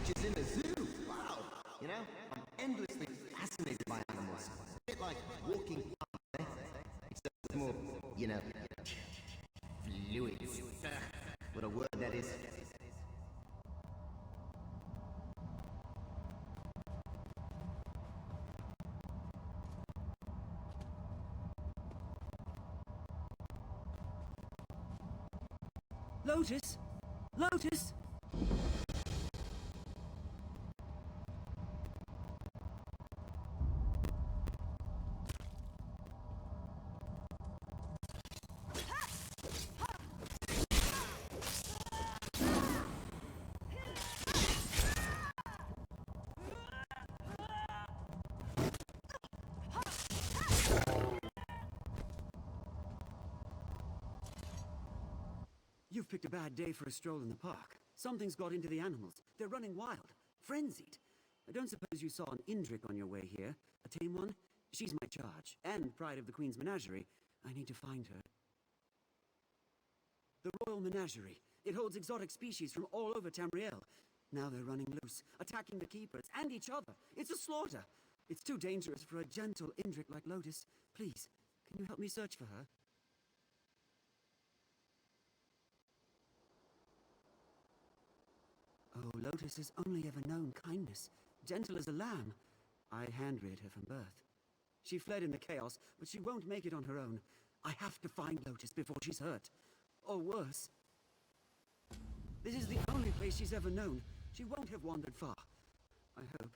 creatures in the zoo. Wow. You know, I'm endlessly fascinated by animals. A bit like walking past, except it's more, you know, fluids. What a word that is. Lotus? Lotus? You've picked a bad day for a stroll in the park. Something's got into the animals. They're running wild, frenzied. I don't suppose you saw an Indrik on your way here? A tame one? She's my charge, and pride of the Queen's menagerie. I need to find her. The Royal Menagerie. It holds exotic species from all over Tamriel. Now they're running loose, attacking the keepers and each other. It's a slaughter. It's too dangerous for a gentle Indrik like Lotus. Please, can you help me search for her? Oh, Lotus has only ever known kindness, gentle as a lamb. I hand-reared her from birth. She fled in the chaos, but she won't make it on her own. I have to find Lotus before she's hurt. Or worse. This is the only place she's ever known. She won't have wandered far. I hope.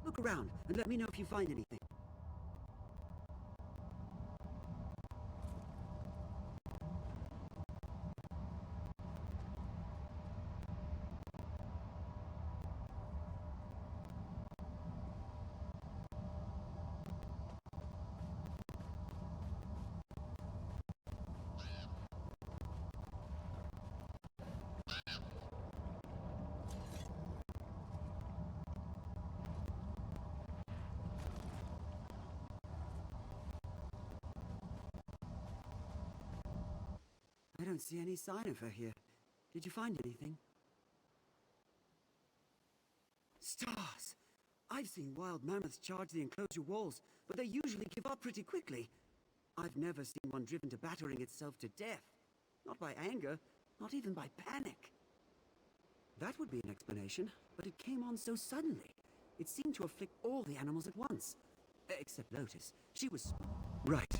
Look around and let me know if you find anything. I don't see any sign of her here. Did you find anything? Stars! I've seen wild mammoths charge the enclosure walls, but they usually give up pretty quickly. I've never seen one driven to battering itself to death. Not by anger, not even by panic. That would be an explanation, but it came on so suddenly. It seemed to afflict all the animals at once. Except Lotus. She was... Right.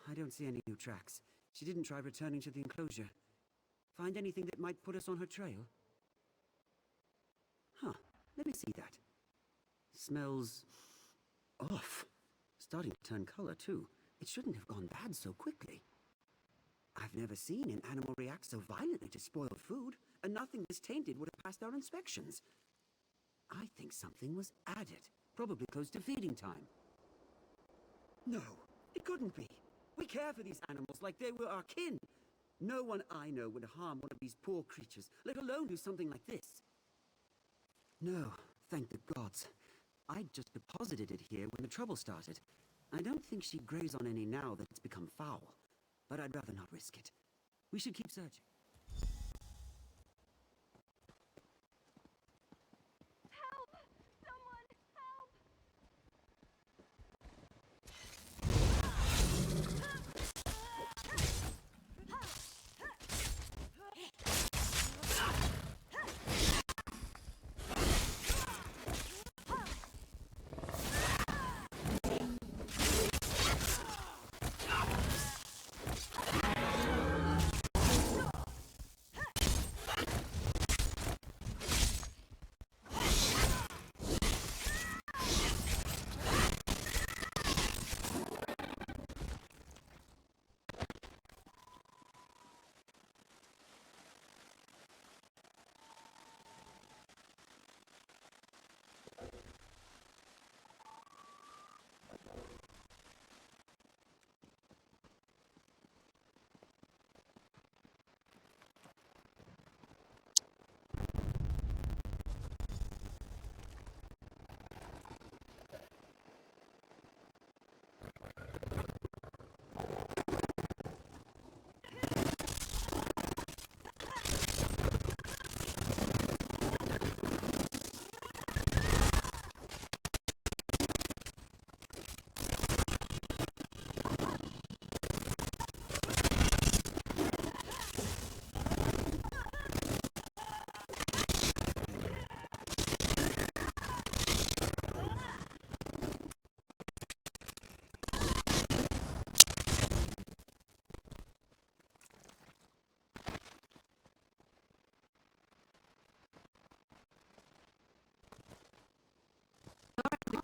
I don't see any new tracks. She didn't try returning to the enclosure. Find anything that might put us on her trail? Huh, let me see that. Smells off. Starting to turn color, too. It shouldn't have gone bad so quickly. I've never seen an animal react so violently to spoiled food, and nothing this tainted would have passed our inspections. I think something was added, probably close to feeding time. No, it couldn't be. We care for these animals like they were our kin. No one I know would harm one of these poor creatures, let alone do something like this. No, thank the gods. I just deposited it here when the trouble started. I don't think she'd graze on any now that it's become foul, but I'd rather not risk it. We should keep searching. Help! Someone, help!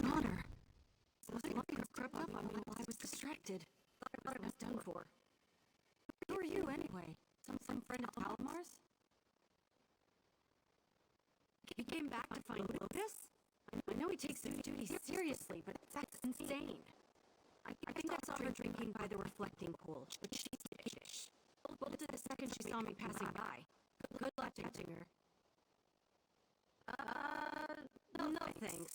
Connor. Something must have crept up on me while I was distracted. Thought it was done for. Who are you, anyway? Some friend of Palomar's? He came back to find Lucas? I know he takes his duties seriously, but that's insane. I think I saw her drinking by the reflecting pool, but she's vicious. Bolted the second she saw me passing by. Good luck catching her. No thanks.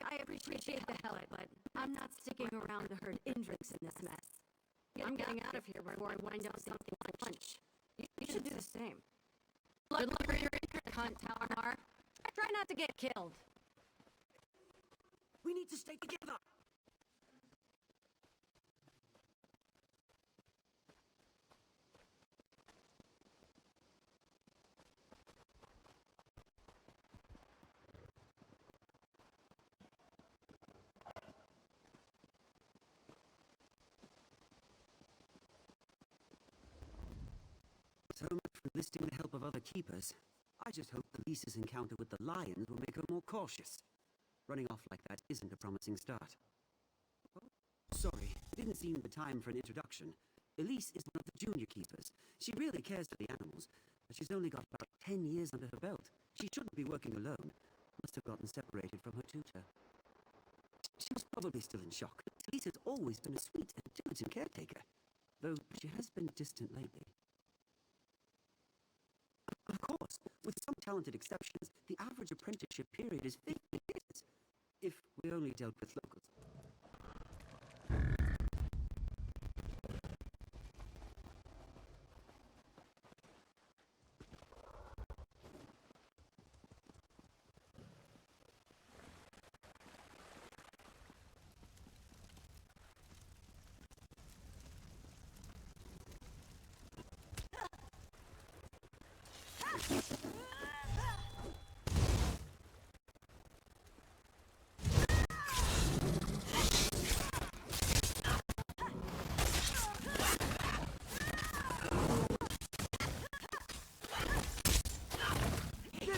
I appreciate the help, but I'm not sticking around to herd Indrix in this mess. I'm getting out of here before I wind up something for lunch. You should do the same. Good luck for your hunt, Talamar. Try not to get killed. We need to stay together! So much for enlisting the help of other keepers. I just hope Lisa's encounter with the lions will make her more cautious. Running off like that isn't a promising start. Oh, sorry, it didn't seem the time for an introduction. Elise is one of the junior keepers. She really cares for the animals, but she's only got about 10 years under her belt. She shouldn't be working alone. Must have gotten separated from her tutor. She was probably still in shock. Elise has always been a sweet and diligent caretaker, though she has been distant lately. Of course, with some talented exceptions, the average apprenticeship period is 50 years, if we only dealt with locals.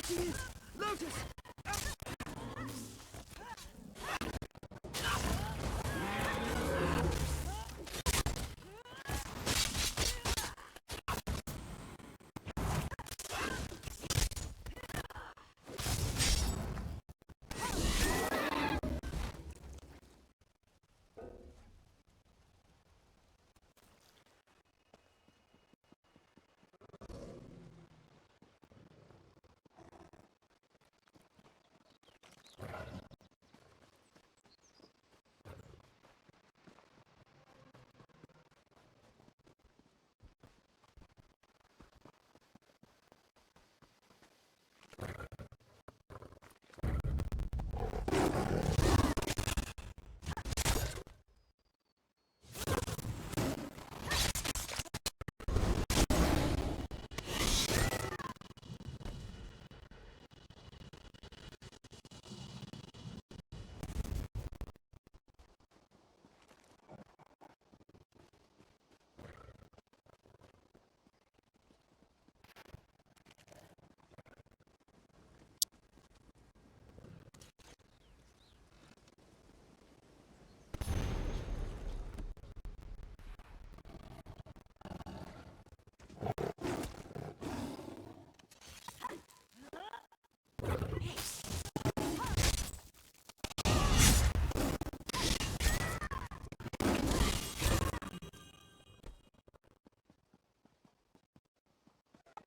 she is! Lotus!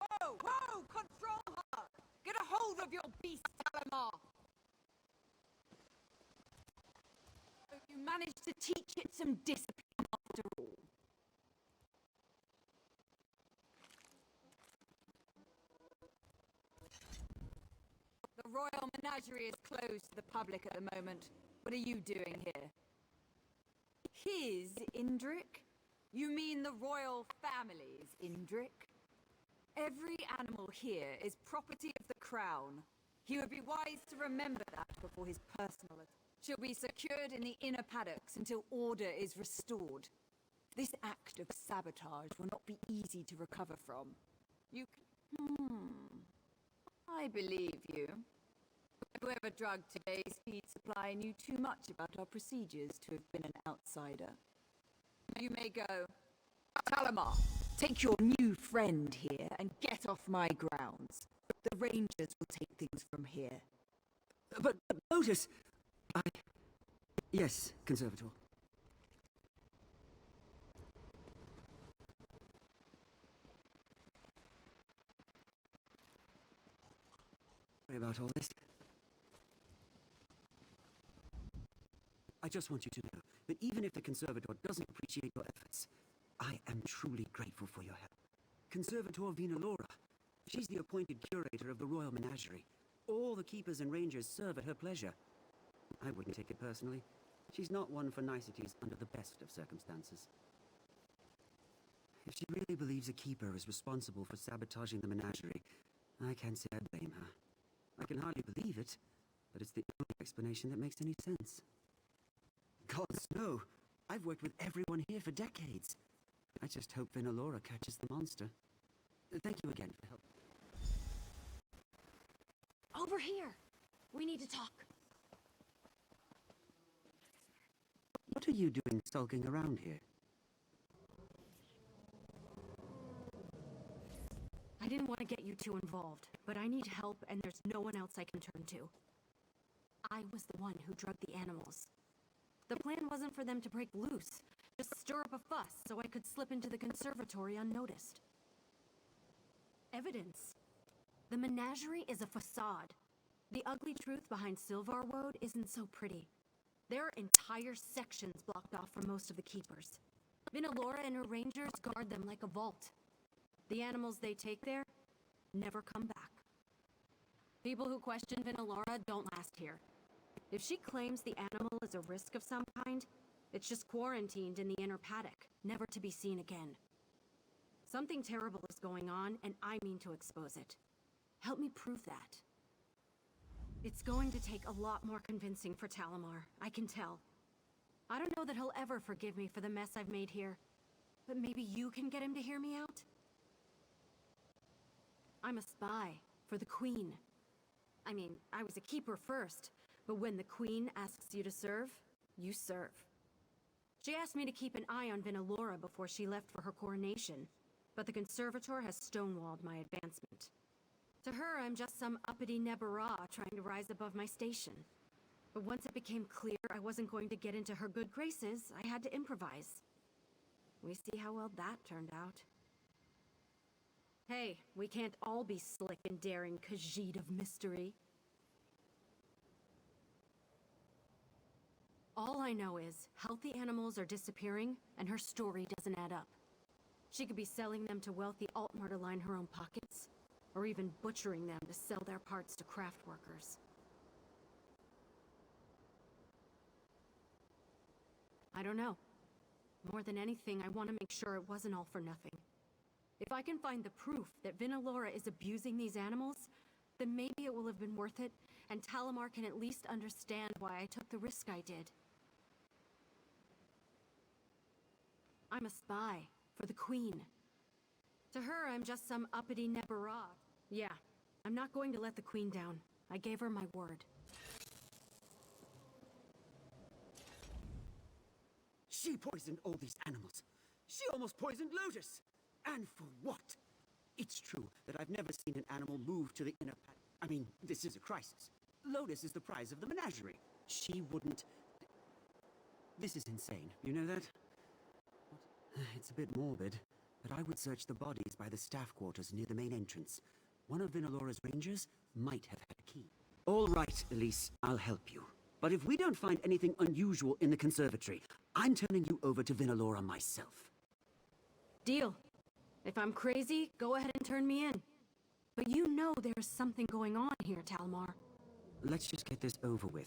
Whoa! Whoa! Control her! Get a hold of your beast, Talamar! You managed to teach it some discipline after all. The Royal Menagerie is closed to the public at the moment. What are you doing here? His Indrik? You mean the royal family's Indrik? Every animal here is property of the crown. He would be wise to remember that before his personal attack. She'll be secured in the inner paddocks until order is restored. This act of sabotage will not be easy to recover from. You I believe you. Whoever drugged today's feed supply knew too much about our procedures to have been an outsider. You may go. Talamar, take your new friend here and get off my grounds. The Rangers will take things from here. But Lotus... Yes, Conservator. Sorry about all this. I just want you to know that even if the Conservator doesn't appreciate your efforts, I am truly grateful for your help. Conservator Venalora. She's the appointed curator of the Royal Menagerie. All the keepers and rangers serve at her pleasure. I wouldn't take it personally. She's not one for niceties under the best of circumstances. If she really believes a keeper is responsible for sabotaging the menagerie, I can't say I blame her. I can hardly believe it, but it's the only explanation that makes any sense. Gods, no! I've worked with everyone here for decades. I just hope Venalora catches the monster. Thank you again for help. Over here! We need to talk. What are you doing sulking around here? I didn't want to get you too involved, but I need help and there's no one else I can turn to. I was the one who drugged the animals. The plan wasn't for them to break loose, just stir up a fuss so I could slip into the conservatory unnoticed. Evidence. The menagerie is a facade. The ugly truth behind Sylvar Woad isn't so pretty. There are entire sections blocked off from most of the keepers. Venalora and her rangers guard them like a vault. The animals they take there never come back. People who question Venalora don't last here. If she claims the animal is a risk of some kind, it's just quarantined in the inner paddock, never to be seen again. Something terrible is going on, and I mean to expose it. Help me prove that. It's going to take a lot more convincing for Talamar, I can tell. I don't know that he'll ever forgive me for the mess I've made here, but maybe you can get him to hear me out? I'm a spy for the Queen. I mean, I was a keeper first, but when the Queen asks you to serve, you serve. She asked me to keep an eye on Vinalora before she left for her coronation, but the Conservator has stonewalled my advancement. To her, I'm just some uppity Nebara trying to rise above my station. But once it became clear I wasn't going to get into her good graces, I had to improvise. We see how well that turned out. Hey, we can't all be slick and daring Khajiit of mystery. All I know is, healthy animals are disappearing, and her story doesn't add up. She could be selling them to wealthy Altmar to line her own pockets, or even butchering them to sell their parts to craft workers. I don't know. More than anything, I want to make sure it wasn't all for nothing. If I can find the proof that Vinalora is abusing these animals, then maybe it will have been worth it, and Talamar can at least understand why I took the risk I did. I'm a spy for the Queen. To her, I'm just some uppity Nebara. Yeah, I'm not going to let the Queen down. I gave her my word. She poisoned all these animals. She almost poisoned Lotus. And for what? It's true that I've never seen an animal move to the inner I mean, this is a crisis. Lotus is the prize of the menagerie. She wouldn't... This is insane, you know that? What? It's a bit morbid, but I would search the bodies by the staff quarters near the main entrance. One of Vinalora's rangers might have had a key. All right, Elise, I'll help you. But if we don't find anything unusual in the conservatory, I'm turning you over to Vinalora myself. Deal. If I'm crazy, go ahead and turn me in. But you know there's something going on here, Talmar. Let's just get this over with.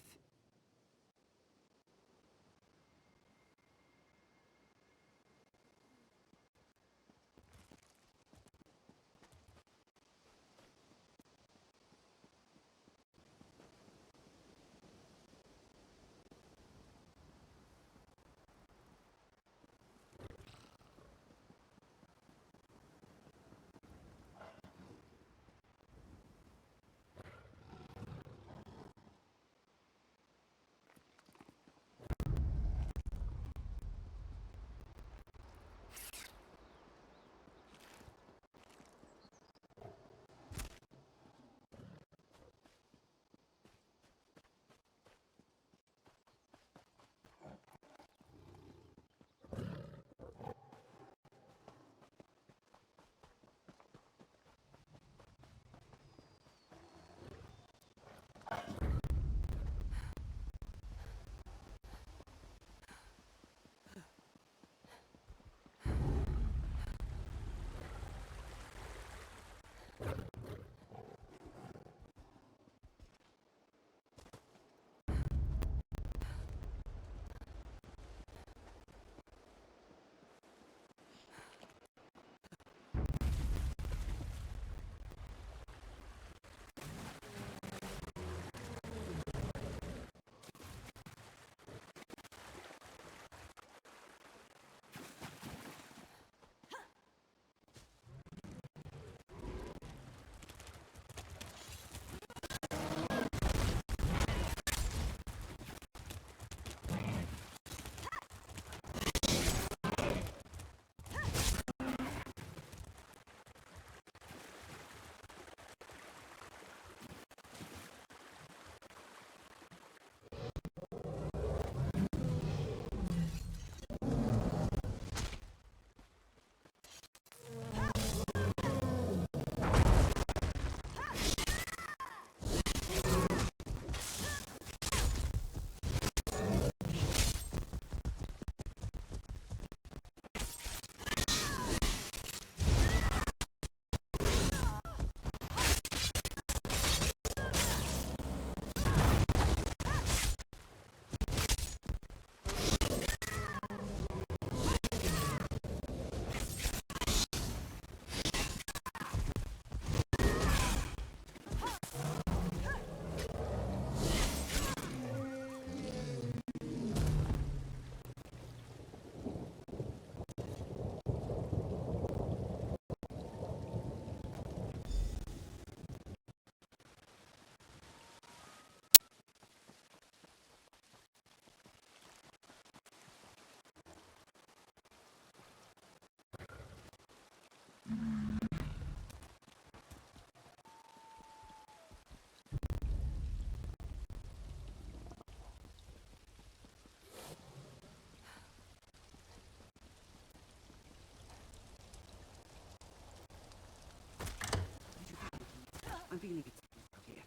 feeling it's out here.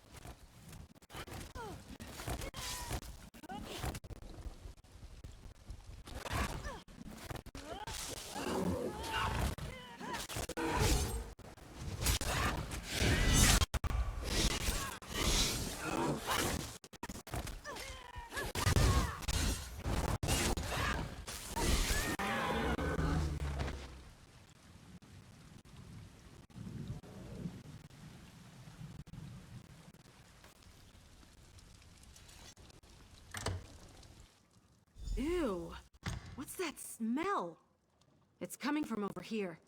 Ew. What's that smell? It's coming from over here.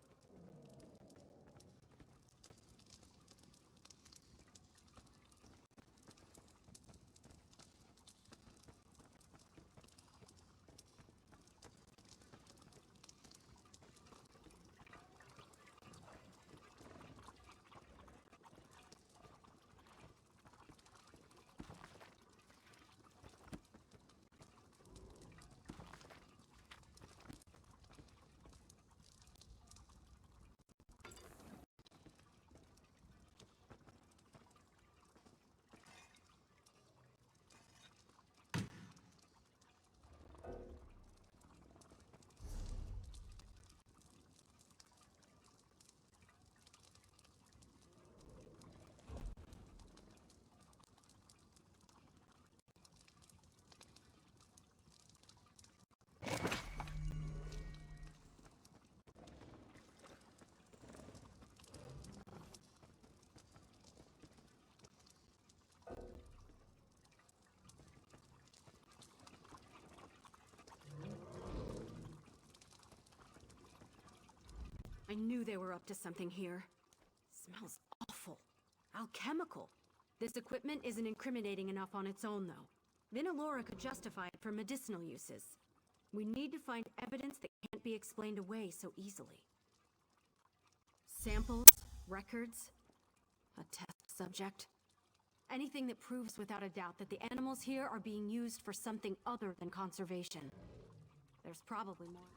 I knew they were up to something here. Smells awful. Alchemical. This equipment isn't incriminating enough on its own, though. Vinalora could justify it for medicinal uses. We need to find evidence that can't be explained away so easily. Samples, records, a test subject. Anything that proves without a doubt that the animals here are being used for something other than conservation. There's probably more.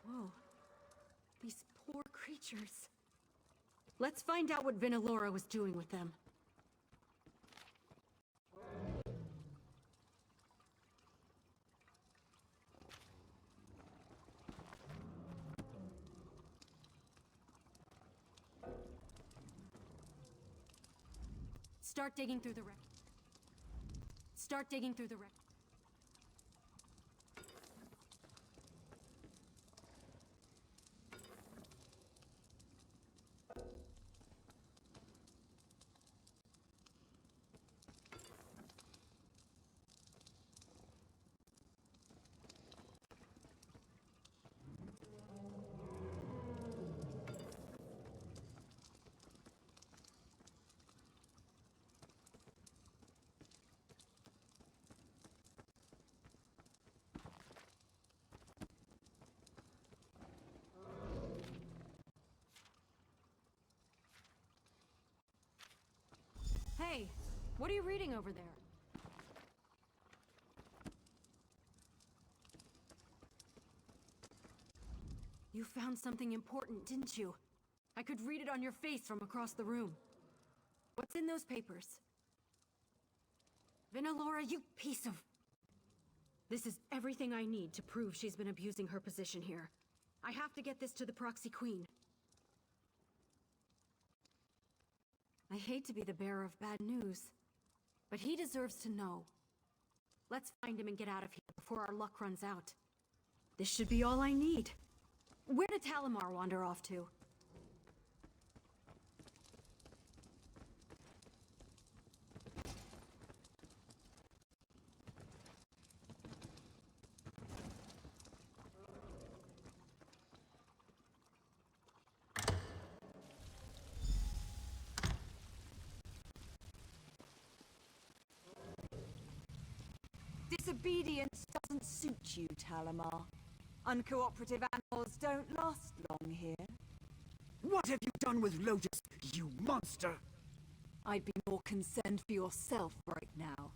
Whoa. These poor creatures. Let's find out what Vinalora was doing with them. Start digging through the wreck. Start digging through the wreck. Hey, what are you reading over there? You found something important, didn't you? I could read it on your face from across the room. What's in those papers? Vinalora, you piece of... This is everything I need to prove she's been abusing her position here. I have to get this to the Proxy Queen. I hate to be the bearer of bad news, but he deserves to know. Let's find him and get out of here before our luck runs out. This should be all I need. Where did Talimar wander off to? Disobedience doesn't suit you, Talimar. Uncooperative animals don't last long here. What have you done with Lotus, you monster? I'd be more concerned for yourself right now.